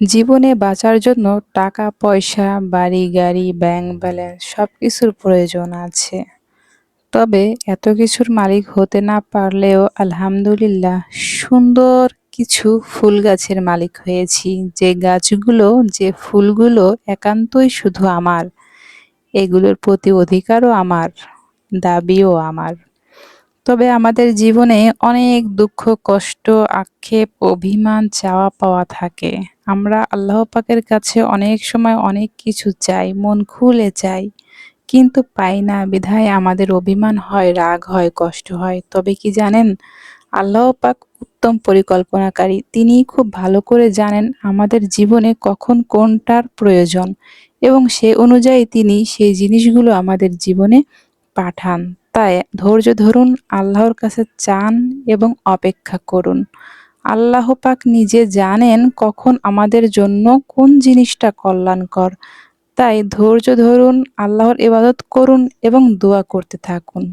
জীবনে বাঁচার জন্য টাকা পয়সা, বাড়ি গাড়ি, ব্যাংক ব্যালেন্স সবকিছুর প্রয়োজন আছে। তবে এত কিছুর মালিক হতে না পারলেও আলহামদুলিল্লাহ সুন্দর কিছু ফুল গাছের মালিক হয়েছি। যে গাছগুলো, যে ফুলগুলো একান্তই শুধু আমার। এগুলোর প্রতি অধিকারও আমার, দাবিও আমার। তবে আমাদের জীবনে অনেক দুঃখ, কষ্ট, আক্ষেপ, অভিমান, চাওয়া পাওয়া থাকে। আমরা আল্লাহ পাকের কাছে অনেক সময় অনেক কিছু চাই, মন খুলে চাই, কিন্তু পাই না বিধায় আমাদের অভিমান হয়, রাগ হয়, কষ্ট হয়। তবে কি জানেন, আল্লাহ পাক উত্তম পরিকল্পনাকারী। তিনি খুব ভালো করে জানেন আমাদের জীবনে কখন কোনটার প্রয়োজন, এবং সে অনুযায়ী তিনি সেই জিনিসগুলো আমাদের জীবনে পাঠান। তাই ধৈর্য ধরুন, আল্লাহর কাছে চান এবং অপেক্ষা করুন। আল্লাহ পাক নিজে জানেন কখন আমাদের জন্য কোন জিনিসটা কল্যাণকর। তাই ধৈর্য ধরুন, আল্লাহর ইবাদত করুন এবং দোয়া করতে থাকুন।